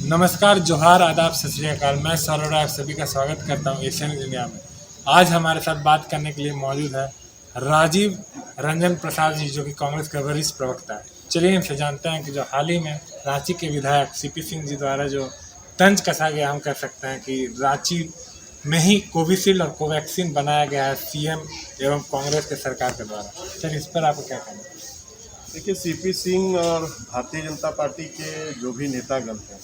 नमस्कार, जोहार, आदाब, सत श्री अकाल। मैं सौरभ राय आप सभी का स्वागत करता हूं एशियन इंडिया में। आज हमारे साथ बात करने के लिए मौजूद है राजीव रंजन प्रसाद जी, जो कि कांग्रेस के वरिष्ठ प्रवक्ता है। चलिए इनसे जानते हैं कि जो हाल ही में रांची के विधायक सीपी सिंह जी द्वारा जो तंज कसा गया, हम कह सकते हैं कि रांची में ही कोविशील्ड और कोवैक्सीन बनाया गया है सीएम एवं कांग्रेस के सरकार के द्वारा। सर, इस पर आपको क्या कहना है? देखिए, सीपी सिंह और भारतीय जनता पार्टी के जो भी नेतागण हैं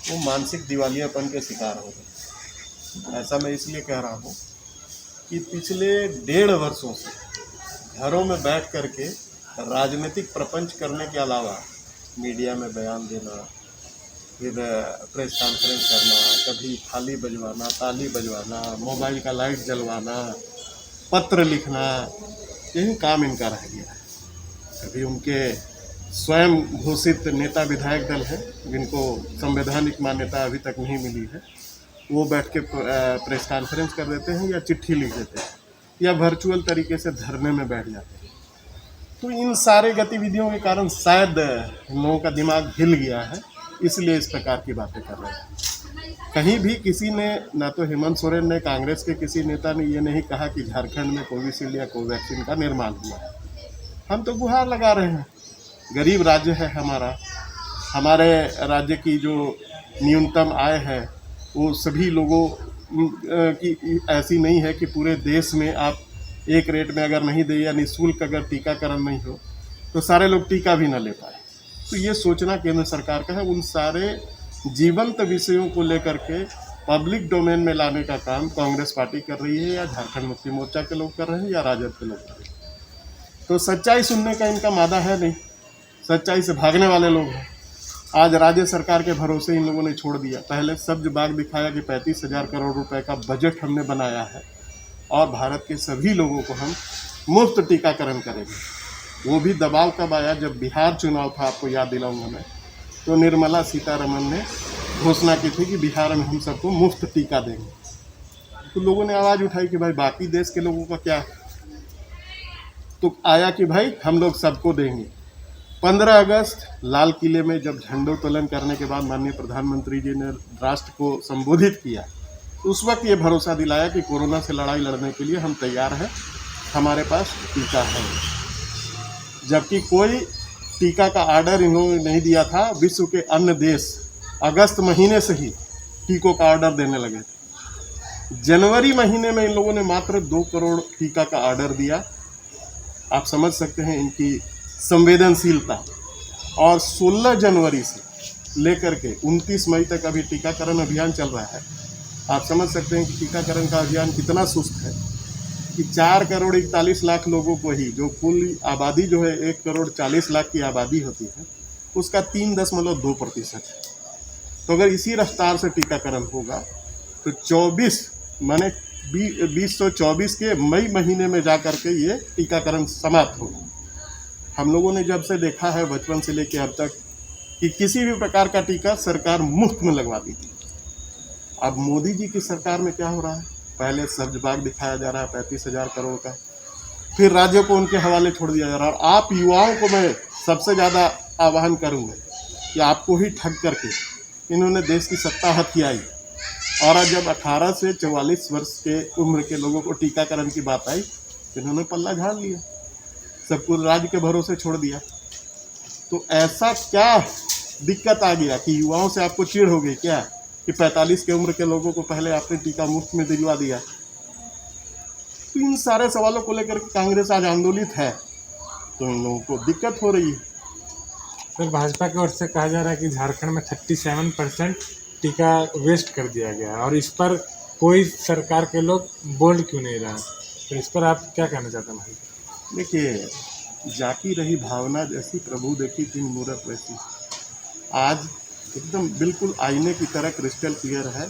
वो मानसिक दिवालियापन के शिकार हो गए। ऐसा मैं इसलिए कह रहा हूँ कि पिछले 1.5 वर्षों से घरों में बैठ करके राजनीतिक प्रपंच करने के अलावा मीडिया में बयान देना, फिर प्रेस कॉन्फ्रेंस करना, कभी थाली बजवाना, ताली बजवाना, मोबाइल का लाइट जलवाना, पत्र लिखना, यही काम इनका रह गया है। कभी उनके स्वयं घोषित नेता विधायक दल है जिनको संवैधानिक मान्यता अभी तक नहीं मिली है, वो बैठ के प्रेस कॉन्फ्रेंस कर देते हैं या चिट्ठी लिख देते हैं या वर्चुअल तरीके से धरने में बैठ जाते हैं। तो इन सारे गतिविधियों के कारण शायद लोगों का दिमाग हिल गया है, इसलिए इस प्रकार की बातें कर रहे हैं। कहीं भी किसी ने, ना तो हेमंत सोरेन ने, कांग्रेस के किसी नेता ने ये नहीं कहा कि झारखंड में कोविशील्ड या कोवैक्सीन का निर्माण हुआ है। हम तो गुहार लगा रहे हैं। गरीब राज्य है हमारा। हमारे राज्य की जो न्यूनतम आय है वो सभी लोगों की ऐसी नहीं है कि पूरे देश में आप एक रेट में अगर नहीं दे या निःशुल्क अगर टीकाकरण नहीं हो तो सारे लोग टीका भी ना ले पाए। तो ये सोचना केंद्र सरकार का है। उन सारे जीवंत विषयों को लेकर के पब्लिक डोमेन में लाने का काम कांग्रेस पार्टी कर रही है, या झारखंड मुक्ति मोर्चा के लोग कर रहे हैं, या राजद के लोग कर रहे हैं। तो सच्चाई सुनने का इनका मादा है नहीं, सच्चाई से भागने वाले लोग हैं। आज राज्य सरकार के भरोसे इन लोगों ने छोड़ दिया। पहले सब्ज बाग दिखाया कि 35,000 करोड़ रुपए का बजट हमने बनाया है और भारत के सभी लोगों को हम मुफ्त टीकाकरण करेंगे। वो भी दबाव कब आया? जब बिहार चुनाव था, आपको याद दिलाऊंगा मैं। तो निर्मला सीतारमन ने घोषणा की थी कि बिहार में हम सबको मुफ्त टीका देंगे। तो लोगों ने आवाज़ उठाई कि भाई बाकी देश के लोगों का क्या? तो आया कि भाई हम लोग सबको देंगे। 15 अगस्त लाल किले में जब झंडोत्तोलन करने के बाद माननीय प्रधानमंत्री जी ने राष्ट्र को संबोधित किया, उस वक्त ये भरोसा दिलाया कि कोरोना से लड़ाई लड़ने के लिए हम तैयार हैं, हमारे पास टीका है। जबकि कोई टीका का आर्डर इन्होंने नहीं दिया था। विश्व के अन्य देश अगस्त महीने से ही टीकों का ऑर्डर देने लगे थे। जनवरी महीने में इन लोगों ने मात्र 2 करोड़ टीका का ऑर्डर दिया। आप समझ सकते हैं इनकी संवेदनशीलता। और 16 जनवरी से लेकर के 29 मई तक अभी टीकाकरण अभियान चल रहा है। आप समझ सकते हैं कि टीकाकरण का अभियान कितना सुस्त है कि 4 करोड़ 41 लाख लोगों को ही, जो कुल आबादी जो है 1 करोड़ 40 लाख की आबादी होती है, उसका 3.2% है। तो अगर इसी रफ्तार से टीकाकरण होगा तो 2024 के मई महीने में जा कर के ये टीकाकरण समाप्त होगा। हम लोगों ने जब से देखा है बचपन से लेकर अब तक कि किसी भी प्रकार का टीका सरकार मुफ्त में लगवाती थी। अब मोदी जी की सरकार में क्या हो रहा है? पहले सब्ज बाग दिखाया जा रहा है 35,000 करोड़ का, फिर राज्यों को उनके हवाले छोड़ दिया जा रहा है। और आप युवाओं को मैं सबसे ज़्यादा आह्वान करूँगा कि आपको ही ठग करके इन्होंने देश की सत्ता हथियाई। और आज जब 18 से 44 वर्ष के उम्र के लोगों को टीकाकरण की बात आई, इन्होंने पल्ला झाड़ लिया, सबको राज्य के भरोसे छोड़ दिया। तो ऐसा क्या दिक्कत आ गया कि युवाओं से आपको चिढ़ हो गई क्या कि 45 के उम्र के लोगों को पहले आपने टीका मुफ्त में दिलवा दिया? तो इन सारे सवालों को लेकर कांग्रेस आज आंदोलित है, तो इन लोगों को दिक्कत हो रही है। सर, भाजपा की ओर से कहा जा रहा है कि झारखंड में 37% टीका वेस्ट कर दिया गया है, और इस पर कोई सरकार के लोग बोल क्यों नहीं रहे? तो इस पर आप क्या कहना चाहते हैं भाई? देखिए, जाकी रही भावना जैसी, प्रभु देखी तीन मूरत वैसी। आज एकदम बिल्कुल आईने की तरह क्रिस्टल क्लियर है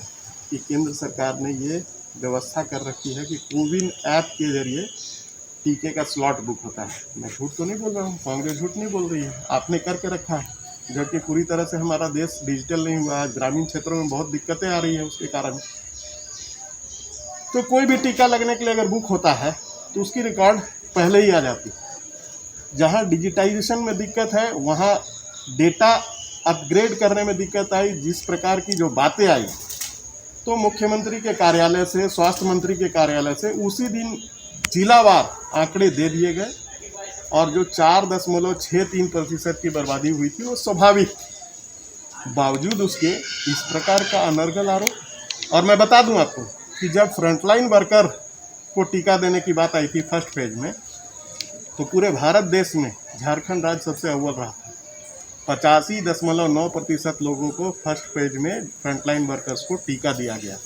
कि केंद्र सरकार ने ये व्यवस्था कर रखी है कि कोविन ऐप के जरिए टीके का स्लॉट बुक होता है। मैं झूठ तो नहीं बोल रहा हूँ, कांग्रेस झूठ नहीं बोल रही है, आपने करके रखा है। जबकि पूरी तरह से हमारा देश डिजिटल नहीं हुआ है, ग्रामीण क्षेत्रों में बहुत दिक्कतें आ रही हैं उसके कारण। तो कोई भी टीका लगने के लिए अगर बुक होता है तो उसकी रिकॉर्ड पहले ही आ जाती है। जहाँ डिजिटाइजेशन में दिक्कत है वहाँ डेटा अपग्रेड करने में दिक्कत आई, जिस प्रकार की जो बातें आई, तो मुख्यमंत्री के कार्यालय से, स्वास्थ्य मंत्री के कार्यालय से उसी दिन जिलावार आंकड़े दे दिए गए और जो 4.63% की बर्बादी हुई थी वो स्वाभाविक, बावजूद उसके इस प्रकार का अनर्गल आरोप। और मैं बता दूं आपको कि जब फ्रंटलाइन वर्कर को टीका देने की बात आई थी फर्स्ट फेज में, तो पूरे भारत देश में झारखंड राज्य सबसे अव्वल रहा था। 85.9% लोगों को फर्स्ट फेज में फ्रंटलाइन वर्कर्स को टीका दिया गया।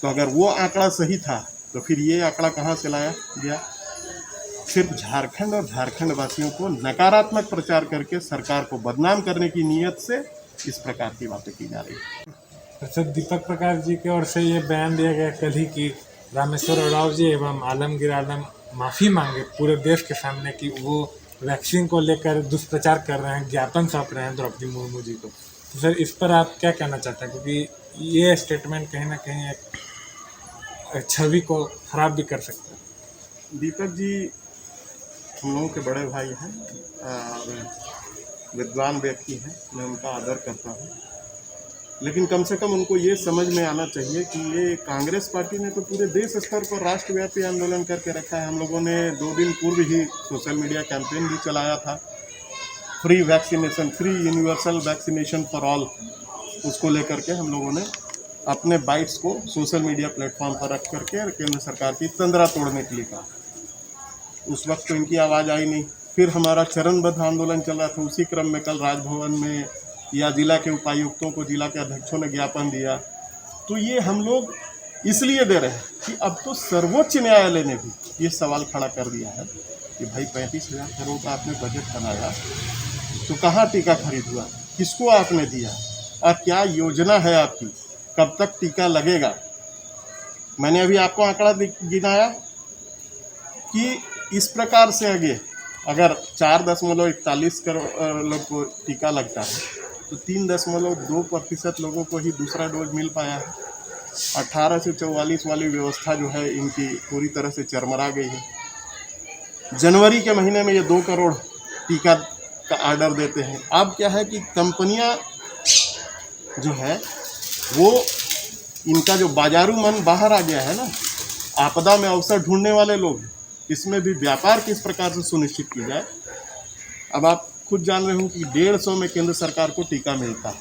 तो अगर वो आंकड़ा सही था तो फिर ये आंकड़ा कहाँ से लाया गया? सिर्फ झारखंड और झारखंड वासियों को नकारात्मक प्रचार करके सरकार को बदनाम करने की नीयत से इस प्रकार की बातें की जा रही है। अच्छा, दीपक प्रकाश जी की ओर से ये बयान दिया गया कल ही कि रामेश्वर उरांव जी एवं आलमगीर आलम माफ़ी मांगे पूरे देश के सामने कि वो वैक्सीन को लेकर दुष्प्रचार कर रहे हैं, ज्ञापन सौंप रहे हैं द्रौपदी मुर्मू जी को। तो सर, इस पर आप क्या कहना चाहते हैं? क्योंकि ये स्टेटमेंट कहीं ना कहीं एक छवि को खराब भी कर सकता है। दीपक जी हम लोगों के बड़े भाई हैं और विद्वान व्यक्ति हैं, मैं उनका आदर करता हूँ, लेकिन कम से कम उनको ये समझ में आना चाहिए कि ये कांग्रेस पार्टी ने तो पूरे देश स्तर पर राष्ट्रव्यापी आंदोलन करके रखा है। हम लोगों ने 2 दिन पूर्व ही सोशल मीडिया कैंपेन भी चलाया था, free vaccination, free universal vaccination for all, उसको लेकर के हम लोगों ने अपने बाइट्स को सोशल मीडिया प्लेटफॉर्म पर रख करके केंद्र सरकार की तंद्रा तोड़ने के लिए कहा। उस वक्त तो इनकी आवाज़ आई नहीं। फिर हमारा चरणबद्ध आंदोलन चल रहा था, उसी क्रम में कल राजभवन में या जिला के उपायुक्तों को जिला के अध्यक्षों ने ज्ञापन दिया। तो ये हम लोग इसलिए दे रहे हैं कि अब तो सर्वोच्च न्यायालय ने भी ये सवाल खड़ा कर दिया है कि भाई 35,000 करोड़ का आपने बजट बनाया, तो कहाँ टीका खरीद हुआ, किसको आपने दिया और क्या योजना है आपकी, कब तक टीका लगेगा। मैंने अभी आपको आंकड़ा गिनाया कि इस प्रकार से आगे अगर 4.41 करोड़ लोग को टीका लगता है तो 3.2% लोगों को ही दूसरा डोज मिल पाया है। 18 से 44 वाली व्यवस्था जो है इनकी पूरी तरह से चरमरा गई है। जनवरी के महीने में ये 2 करोड़ टीका का ऑर्डर देते हैं। अब क्या है कि कंपनियां जो है वो, इनका जो बाजारू मन बाहर आ गया है ना, आपदा में अवसर ढूंढने वाले लोग, इसमें भी व्यापार किस प्रकार से सुनिश्चित की जाए। अब आप खुद जान रहे हो कि 150 में केंद्र सरकार को टीका मिलता है।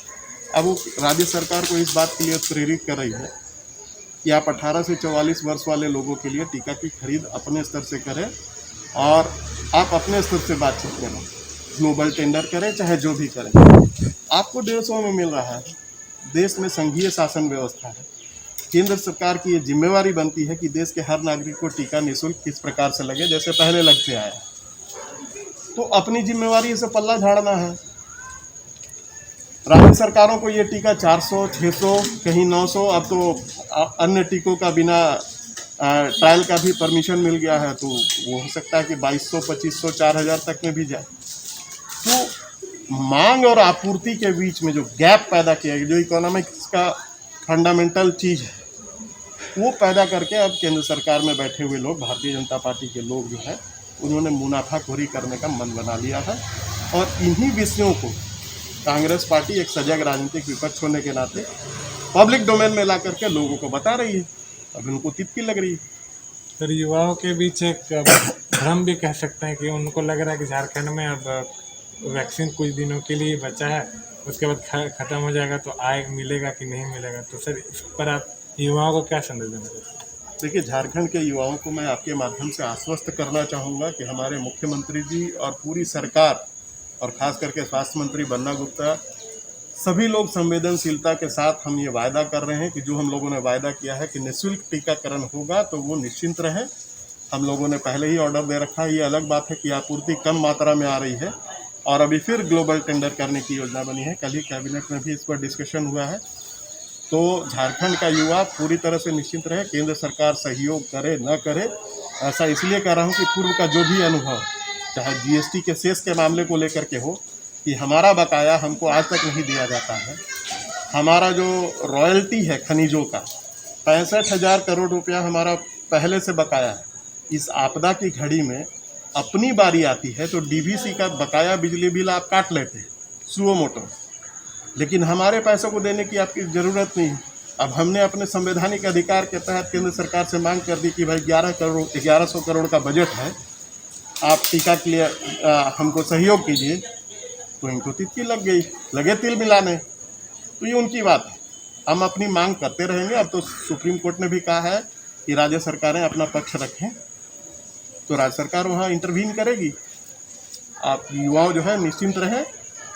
अब वो राज्य सरकार को इस बात के लिए प्रेरित कर रही है कि आप 18 से 44 वर्ष वाले लोगों के लिए टीका की खरीद अपने स्तर से करें और आप अपने स्तर से बातचीत करें, ग्लोबल टेंडर करें, चाहे जो भी करें। आपको 150 में मिल रहा है। देश में संघीय शासन व्यवस्था है। केंद्र सरकार की ये जिम्मेवारी बनती है कि देश के हर नागरिक को टीका निःशुल्क किस प्रकार से लगे, जैसे पहले लगते आया। तो अपनी जिम्मेवारी से पल्ला झाड़ना है। राज्य सरकारों को ये टीका 400, 600, कहीं 900, अब तो अन्य टीकों का बिना ट्रायल का भी परमिशन मिल गया है, तो वो हो सकता है कि 2200, 2500, 4000 तक में भी जाए। तो मांग और आपूर्ति के बीच में जो गैप पैदा किया गया, जो इकोनॉमिक्स का फंडामेंटल चीज़ है, वो पैदा करके अब केंद्र सरकार में बैठे हुए लोग, भारतीय जनता पार्टी के लोग जो है, उन्होंने मुनाफाखोरी करने का मन बना लिया है। और इन्हीं विषयों को कांग्रेस पार्टी एक सजग राजनीतिक विपक्ष होने के नाते पब्लिक डोमेन में ला करके लोगों को बता रही है। अब उनको तितकी लग रही है। तो युवाओं के बीच एक भ्रम भी कह सकते हैं कि उनको लग रहा है कि झारखंड में अब वैक्सीन कुछ दिनों के लिए बचा है, उसके बाद ख़त्म हो जाएगा, तो आए मिलेगा कि नहीं मिलेगा। तो सर, इस पर आप युवाओं को क्या संदेश देना चाहते हैं? देखिए, झारखंड के युवाओं को मैं आपके माध्यम से आश्वस्त करना चाहूँगा कि हमारे मुख्यमंत्री जी और पूरी सरकार और ख़ास करके स्वास्थ्य मंत्री बन्ना गुप्ता, सभी लोग संवेदनशीलता के साथ हम ये वायदा कर रहे हैं कि जो हम लोगों ने वायदा किया है कि निःशुल्क टीकाकरण होगा, तो वो निश्चिंत रहें। हम लोगों ने पहले ही ऑर्डर दे रखा है। ये अलग बात है कि आपूर्ति कम मात्रा में आ रही है और अभी फिर ग्लोबल टेंडर करने की योजना बनी है। कल ही कैबिनेट में भी इस पर डिस्कशन हुआ है। तो झारखंड का युवा पूरी तरह से निश्चिंत रहे। केंद्र सरकार सहयोग करे न करे, ऐसा इसलिए कह रहा हूँ कि पूर्व का जो भी अनुभव, चाहे जीएसटी के सेस के मामले को लेकर के हो, कि हमारा बकाया हमको आज तक नहीं दिया जाता है। हमारा जो रॉयल्टी है खनिजों का, 65,000 करोड़ रुपया हमारा पहले से बकाया है। इस आपदा की घड़ी में अपनी बारी आती है तो डीवीसी का बकाया बिजली बिल आप काट लेते हैं, सुओ मोटो। लेकिन हमारे पैसों को देने की आपकी ज़रूरत नहीं। अब हमने अपने संवैधानिक अधिकार के तहत केंद्र सरकार से मांग कर दी कि भाई 1100 करोड़ का बजट है, आप टीका के लिए हमको सहयोग कीजिए, तो इनको तितकी लगे तिल मिलाने। तो ये उनकी बात है, हम अपनी मांग करते रहेंगे। अब तो सुप्रीम कोर्ट ने भी कहा है कि राज्य सरकारें अपना पक्ष रखें, तो राज्य सरकार वहाँ इंटरवीन करेगी। आप युवाओं जो है निश्चिंत रहें,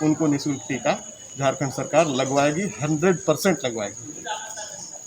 उनको निःशुल्क टीका झारखंड सरकार लगवाएगी, 100% लगवाएगी।